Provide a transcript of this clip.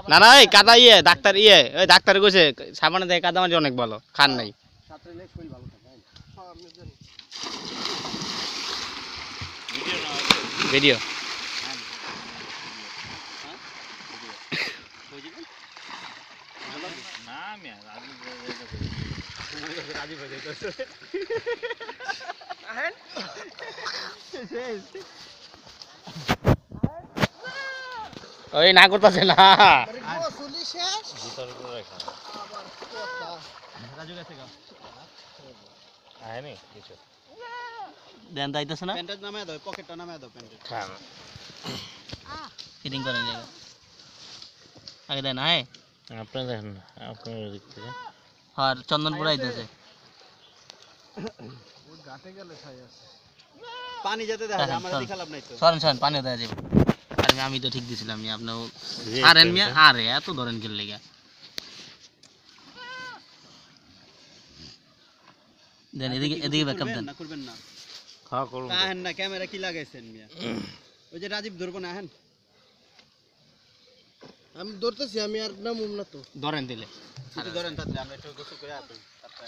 না না এই কাদা ডাক্তার ওই ডাক্তার কইছে সাবানে দেয় কাদা মাটি অনেক ভালো খান নাই ভিডিও ওই না করতেছে না দেন দাইতেছে না প্যান্টের নামে দাও পকেটটা নামে দাও প্যান্টের ফিটিং করেন জায়গা আগে দেন আয় আপনি দেখেন না আপনার দিক থেকে আর চন্দনপুর আইতেছে ওই ঘাটে গেলে খাই আছে পানি যেতে দেখা যায় আমাদের খেলাব নাই তো সরেন সরেন পানি দেয়া যাবে আরে আমি তো ঠিক দিছিলাম নি আপনিও আরেন মিয়া আরে এত ধরেন কি লাগা দেন এদিকে ব্যাকআপ দেন না করবেন না হ্যাঁ করুন আহেন না ক্যামেরা কি লাগাইছেন মিয়া ওই যে রাজীব ধরবো না আহেন আমি ধরতেছি আমি আর নামুম না তো ধরেন দিলে ধরেন তাহলে আমরা একটু গোসল করে আসি তারপরে